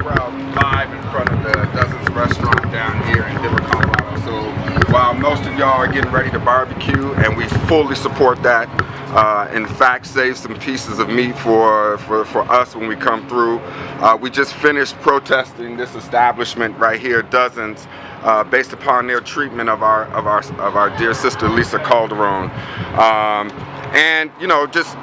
We're live in front of the Dozens restaurant down here in Denver, Colorado. So while most of y'all are getting ready to barbecue, and we fully support that, in fact save some pieces of meat for us when we come through. We just finished protesting this establishment right here, Dozens, based upon their treatment of our dear sister Lisa Calderon. And you know, just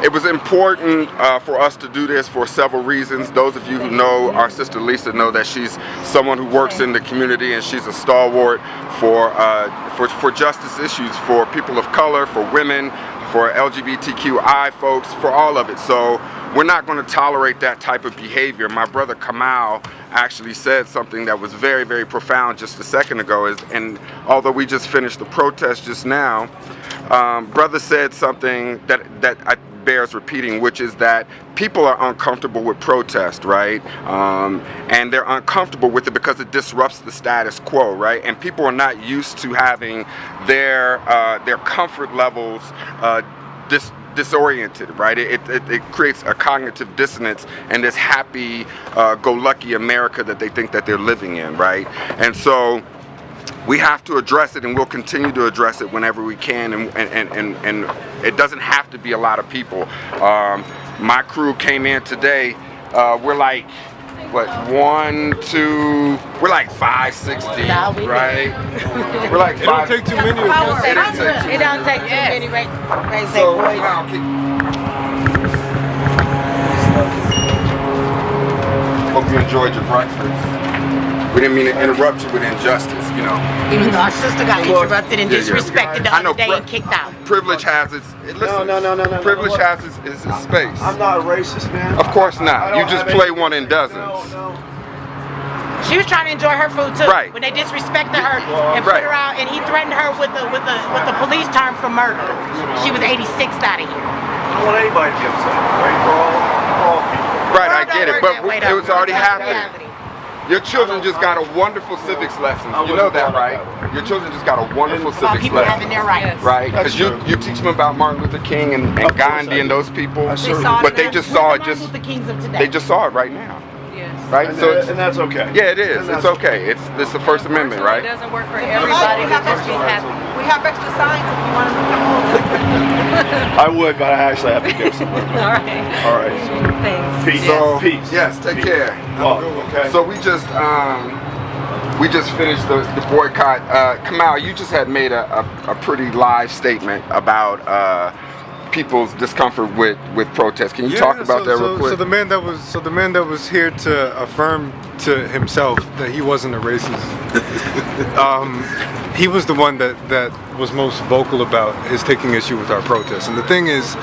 it was important for us to do this for several reasons. Those of you who know our sister Lisa know that she's someone who works in the community, and she's a stalwart for justice issues for people of color, for women, for LGBTQI folks, for all of it. So we're not going to tolerate that type of behavior. My brother Kamal actually said something that was very, very profound just a second ago, and although we just finished the protest just now, brother said something that bears repeating, which is that people are uncomfortable with protest, right? And they're uncomfortable with it because it disrupts the status quo, right? And people are not used to having their comfort levels disoriented, right? It creates a cognitive dissonance and this happy-go-lucky America that they think that they're living in, right? And so we have to address it, and we'll continue to address it whenever we can, and it doesn't have to be a lot of people. My crew came in today. We're like, what, 1, 2, we're like 5, 6 deep, right? We're like 5. It don't take too many. It don't take too many, right? So, hope you enjoyed your breakfast. We didn't mean to interrupt you with injustice, you know. Even though our sister got interrupted and disrespected the other day and kicked out. Privilege has its, listen, no. privilege has its space. I'm not a racist, man. Of course not. You just play one in dozens. No. She was trying to enjoy her food too. Right. When they disrespected her and put her out, and he threatened her with the police term for murder. She was 86th out of here. I don't want anybody to be upset, right? We're all people. Right, I get it, but it was already happening. Your children just got a wonderful civics lesson. You know that, right? Your children just got a wonderful civics people lesson. having their rights. Right? Because you teach them about Martin Luther King and Gandhi and those people, but they just saw it they just saw it right now. Yes. Right? And So and that's okay. yeah, it is. It's okay. It's the First Amendment, right? It doesn't work for everybody to just be happy. We have extra signs if you want to. I would, but I actually have to go somewhere. All right. All right. Thanks. Peace. So, Peace. yes, take care. Oh, okay. So we just finished the boycott. Kamal, you just had made a pretty live statement about people's discomfort with protests. Can you talk about that real quick? So the man that was here to affirm to himself that he wasn't a racist, he was the one that was most vocal about his taking issue with our protests. And the thing is,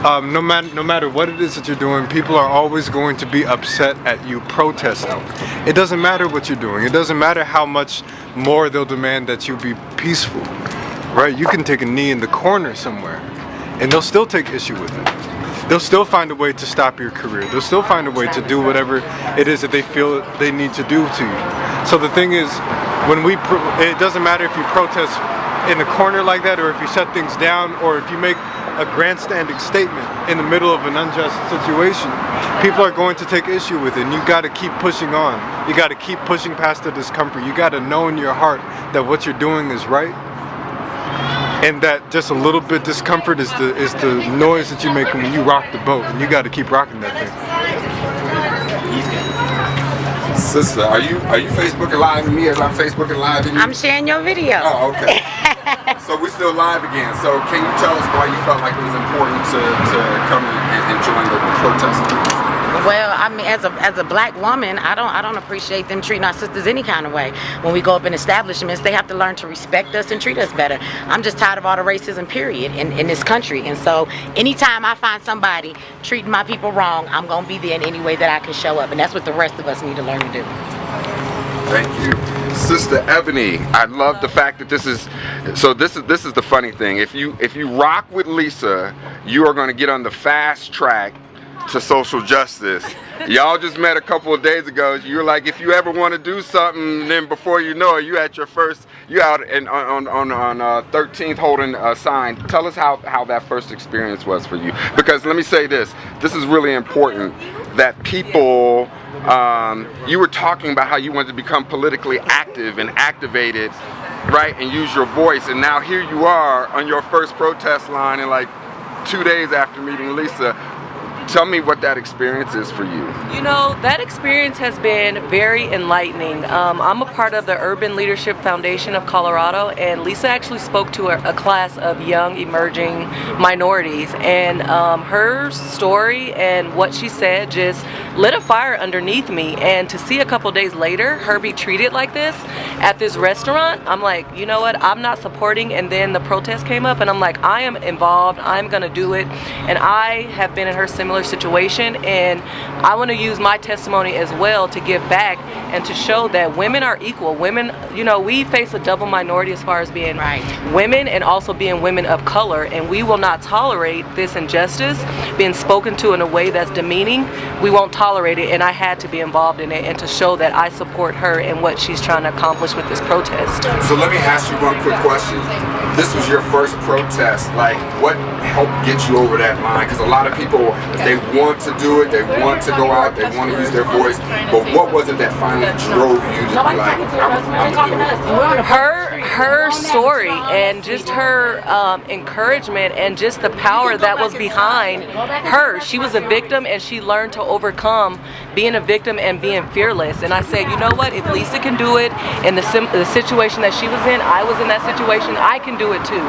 no matter what it is that you're doing, people are always going to be upset at you protesting. It doesn't matter what you're doing. It doesn't matter how much more they'll demand that you be peaceful, right? You can take a knee in the corner somewhere, and they'll still take issue with it. They'll still find a way to stop your career. They'll still find a way to do whatever it is that they feel they need to do to you. So the thing is, it doesn't matter if you protest in a corner like that, or if you shut things down, or if you make a grandstanding statement in the middle of an unjust situation. People are going to take issue with it, and you got to keep pushing on. You got to keep pushing past the discomfort. You got to know in your heart that what you're doing is right, and that just a little bit discomfort is the noise that you make when you rock the boat, and you got to keep rocking that thing. Sister, are you Facebooking live with me as I'm Facebooking live with you? I'm sharing your video. Oh, okay. So we're still live again. So can you tell us why you felt like it was important to come and join the protest? Well, I mean, as a black woman, I don't appreciate them treating our sisters any kind of way. When we go up in establishments, they have to learn to respect us and treat us better. I'm just tired of all the racism, period, in this country. And so anytime I find somebody treating my people wrong, I'm going to be there in any way that I can show up. And that's what the rest of us need to learn to do. Thank you. Sister Ebony, I love the fact that this is the funny thing. If you rock with Lisa, you are going to get on the fast track to social justice. Y'all just met a couple of days ago. You're like, if you ever want to do something, then before you know it, you at your first, you out and on 13th holding a sign. Tell us how that first experience was for you. Because let me say this is really important that people, you were talking about how you wanted to become politically active and activated, right, and use your voice, and now here you are on your first protest line and like 2 days after meeting Lisa. Tell me what that experience is for you. You know, that experience has been very enlightening. I'm a part of the Urban Leadership Foundation of Colorado, and Lisa actually spoke to a class of young emerging minorities, and her story and what she said just lit a fire underneath me. And to see a couple days later her be treated like this at this restaurant, I'm like, you know what, I'm not supporting. And then the protest came up and I'm like, I am involved, I'm gonna do it. And I have been in her similar situation, and I want to use my testimony as well to give back and to show that women are equal. Women, you know, we face a double minority as far as being women and also being women of color, and we will not tolerate this injustice being spoken to in a way that's demeaning. We won't tolerate it, and I had to be involved in it and to show that I support her and what she's trying to accomplish with this protest. So let me ask you one quick question. This was your first protest. Like, what helped get you over that line? Because a lot of people, they want to do it, they want to go out, they want to use their voice, but what was it that finally drove you to be like, I'm gonna do it? Her story and just her encouragement and just the power that was behind her. She was a victim and she learned to overcome being a victim and being fearless. And I said, you know what, if Lisa can do it in the situation that she was in, I was in that situation, I can do it too.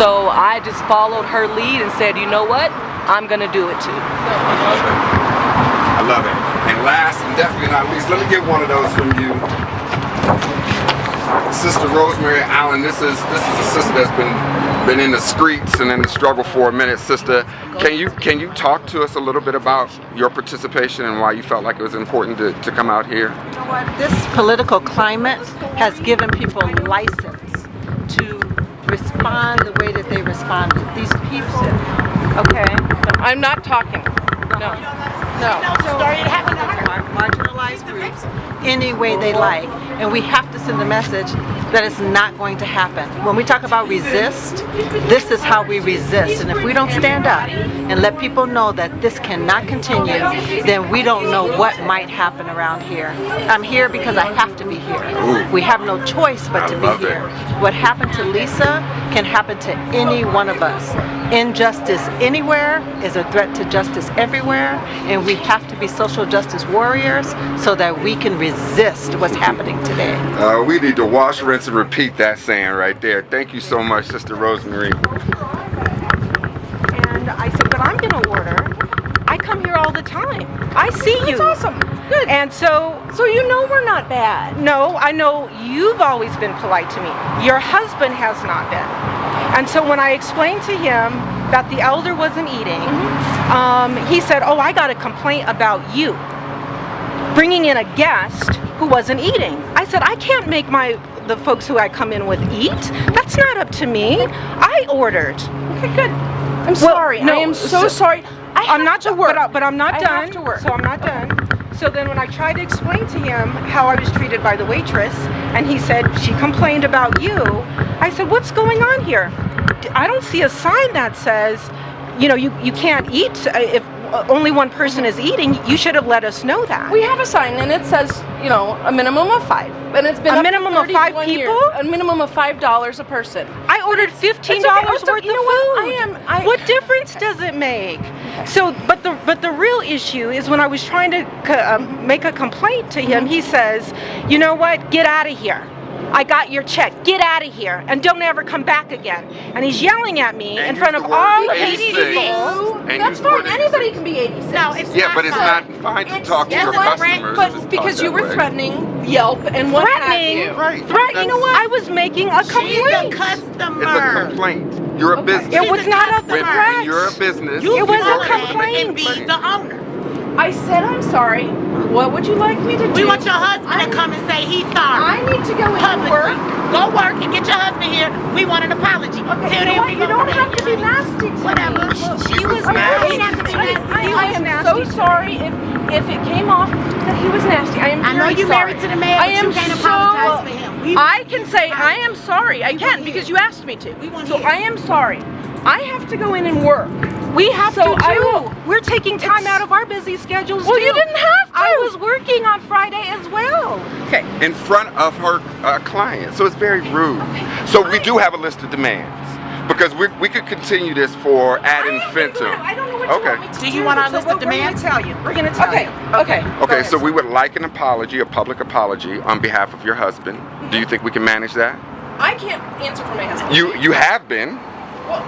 So I just followed her lead and said, you know what, I'm gonna do it too. I love it. And last and definitely not least, let me get one of those from you. Sister Rosemary Allen, this is a sister that's been in the streets and in the struggle for a minute. Sister, can you talk to us a little bit about your participation and why you felt like it was important to come out here? You know what? This political climate has given people license to respond the way that they responded. These people. Okay. No, I'm not talking. No. Started having marginalized groups any way they like, and we have to send a message that it's not going to happen. When we talk about resist, this is how we resist, and if we don't stand up and let people know that this cannot continue, then we don't know what might happen around here. I'm here because I have to be here. We have no choice but to be here. What happened to Lisa can happen to any one of us. Injustice anywhere is a threat to justice everywhere, and we have to be social justice warriors so that we can resist what's happening today. We need to wash, rinse, and repeat that saying right there. Thank you so much, Sister Rosemary. And I said, but I'm going to order. I come here all the time. I see you. That's awesome. Good. And so you know we're not bad. no, I know you've always been polite to me. Your husband has not been. And so when I explained to him that the elder wasn't eating, he said, oh, I got a complaint about you bringing in a guest who wasn't eating. I said, I can't make the folks who I come in with eat. That's not up to me. I ordered. Okay, good. I'm sorry. no, I am so sorry. I'm not to work, but I'm not I done. have to work. So I'm not done. So then when I tried to explain to him how I was treated by the waitress, and he said, she complained about you, I said, what's going on here? I don't see a sign that says, you know, you can't eat if only one person is eating. You should have let us know that. We have a sign and it says, you know, a minimum of 5. And it's been A up minimum for of 5 31 years. people? A minimum of $5 a person. I ordered $15 It's okay. worth of You know what? food. What difference does it make? So, but the real issue is when I was trying to make a complaint to him, he says, you know what? Get out of here. I got your check. Get out of here and don't ever come back again. And he's yelling at me in front of all 80 people. That's fine. Anybody can be 86. No, it's Yeah, not but it's fun. not fine to talk to your customers. But because you were threatening Yelp and what have you. Right. Threatening. You know what? I was making a complaint. Customer. It's a complaint. You're a business. It was not a When threat. you're a business. It was you're a able to make complaint. And be the owner. I said I'm sorry. What would you like me to do? We want your husband to come and say he's sorry. I need to go in and Publicly. work. Go work and get your husband here. We want an apology. Okay, you know what? You don't have to be nasty to Whatever. me. She was nasty. nasty. I am so sorry if it came off that he was nasty. I am I know very you're sorry. married to the man, I but am you can't apologize for him. I can say I am sorry. I can because you asked me to. So I am sorry. I have to go in and work. We have to too. We're taking time out of our busy schedules too. Well, you didn't have to. I was working on Friday as well. Okay. In front of her client, so it's very rude. So we do have a list of demands because we could continue this for ad infinitum. I don't know what you want me to do. Do you want our list of demands? We're going to tell you. Okay. Okay, so we would like an apology, a public apology on behalf of your husband. Do you think we can manage that? I can't answer for my husband. You have been. Well,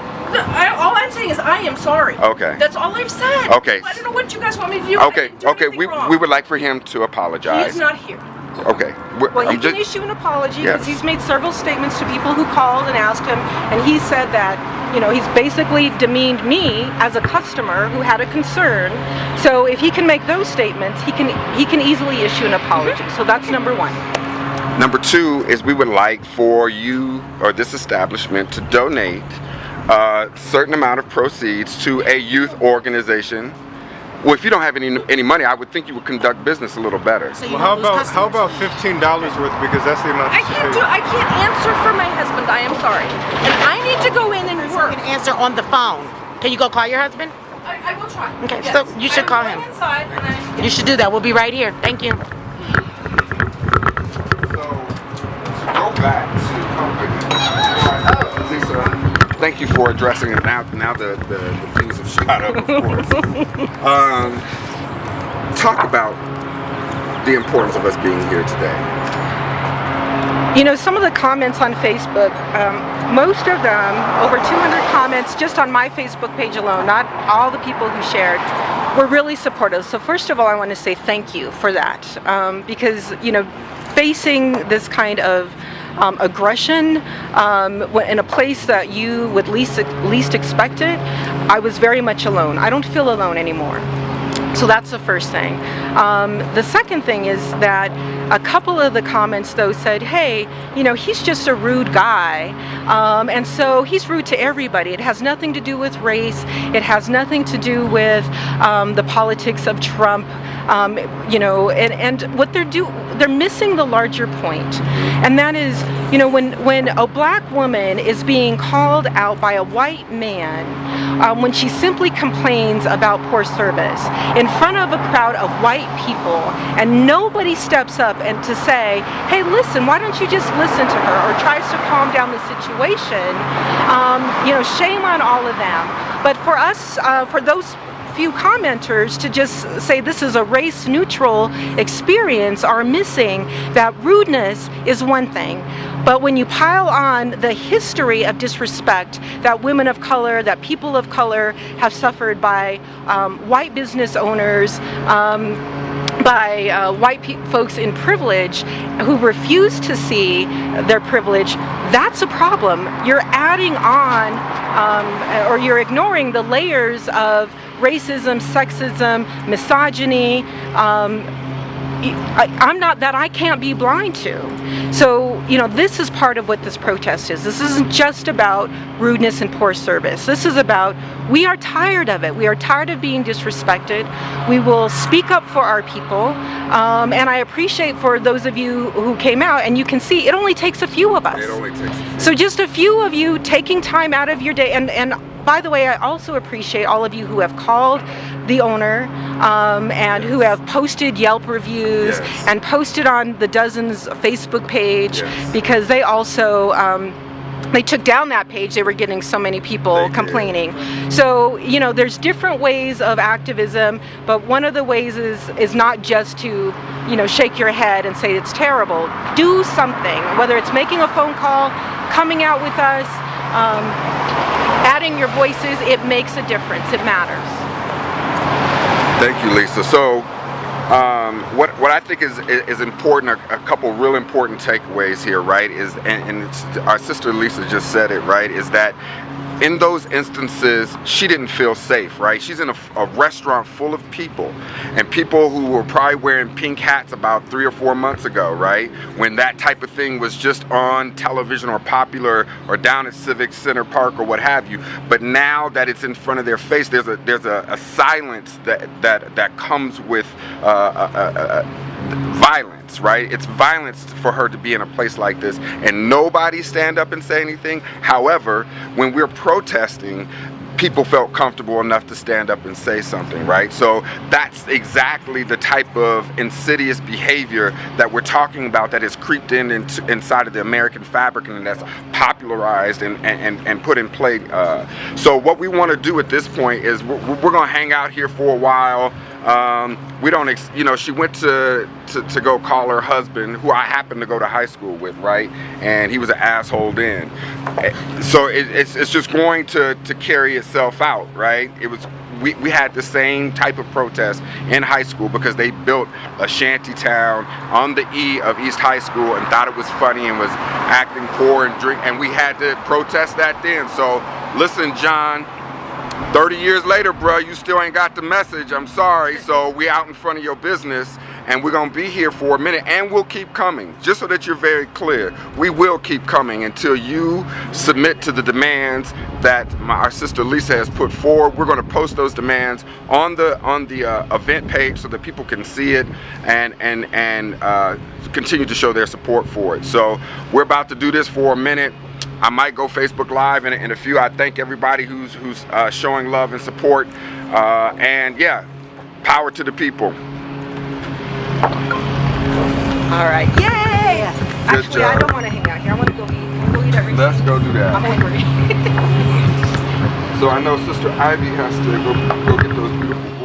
all I'm saying is I am sorry. Okay. That's all I've said. Okay. I don't know what you guys want me to do. Okay, okay. We would like for him to apologize. He's not here. Okay. Well, he can issue an apology because Yes. he's made several statements to people who called and asked him, and he said that, you know, he's basically demeaned me as a customer who had a concern. So if he can make those statements, he can easily issue an apology. So that's number one. Number two is we would like for you or this establishment to donate a certain amount of proceeds to a youth organization. Well, if you don't have any money, I would think you would conduct business a little better. So you Well, won't lose how about customers. $15 worth, because that's the amount. I can't answer for my husband. I am sorry. And I need to go in and You work. can answer on the phone. Can you go call your husband? I will try. Okay, Yes. so you should call him. I'm going inside and You should do that. We'll be right here. Thank you. So, to go back to Lisa, thank you for addressing it. Now the views have shot up, of course. Talk about the importance of us being here today. You know, some of the comments on Facebook, most of them, over 200 comments just on my Facebook page alone, not all the people who shared, were really supportive. So first of all, I want to say thank you for that, because, you know, facing this kind of aggression in a place that you would least expect it, I was very much alone. I don't feel alone anymore. So that's the first thing. The second thing is that a couple of the comments though said, hey, you know, he's just a rude guy, and so he's rude to everybody. It has nothing to do with race. It has nothing to do with the politics of Trump. You know, and what they're missing the larger point, and that is, you know, when a black woman is being called out by a white man, when she simply complains about poor service in front of a crowd of white people, and nobody steps up and to say, hey, listen, why don't you just listen to her, or tries to calm down the situation, you know, shame on all of them. But for us, for those few commenters to just say this is a race-neutral experience are missing that rudeness is one thing, but when you pile on the history of disrespect that women of color, that people of color have suffered by white business owners, by white folks in privilege who refuse to see their privilege, that's a problem. You're adding on, or you're ignoring the layers of racism, sexism, misogyny. I can't be blind to. So, you know, this is part of what this protest is. This isn't just about rudeness and poor service. This is about, we are tired of it. We are tired of being disrespected. We will speak up for our people. And I appreciate for those of you who came out, and you can see it only takes a few of us. It only takes a few. So just a few of you taking time out of your day, and by the way, I also appreciate all of you who have called the owner and who have posted Yelp reviews and posted on the DaDozens Facebook page, because they also they took down that page. They were getting so many people complaining. So, you know, there's different ways of activism, but one of the ways is not just to, you know, shake your head and say it's terrible. Do something, whether it's making a phone call, coming out with us, adding your voices. It makes a difference. It matters. Thank you, Lisa. So, what I think is important, a couple real important takeaways here, right? Is and it's, our sister Lisa just said it, right? Is that in those instances, she didn't feel safe, right? She's in a restaurant full of people, and people who were probably wearing pink hats about 3 or 4 months ago, right? When that type of thing was just on television or popular or down at Civic Center Park or what have you. But now that it's in front of their face, there's a silence that comes with violence, right? It's violence for her to be in a place like this and nobody stand up and say anything. However, when we're protesting, people felt comfortable enough to stand up and say something, right? So that's exactly the type of insidious behavior that we're talking about that has creeped inside of the American fabric and that's popularized and put in play. So what we want to do at this point is we're going to hang out here for a while. We don't, you know, she went to go call her husband, who I happened to go to high school with, right? And he was an asshole then. So it's just going to carry itself out, right? It was, we had the same type of protest in high school because they built a shanty town on the E of East High School and thought it was funny and was acting poor and drink, and we had to protest that then. So listen, John, 30 years later, bro, you still ain't got the message. I'm sorry. So we out in front of your business and we're gonna be here for a minute and we'll keep coming. Just so that you're very clear, we will keep coming until you submit to the demands that our sister Lisa has put forward. We're gonna post those demands on the event page so that people can see it and continue to show their support for it. So we're about to do this for a minute. I might go Facebook Live in a few. I thank everybody who's showing love and support. And yeah, power to the people. All right. Yay! Good Actually, I job. don't want to hang out here. I want to go eat. I want to go eat everything. Let's go do that. I'm hungry. So I know Sister Ivy has to go get those beautiful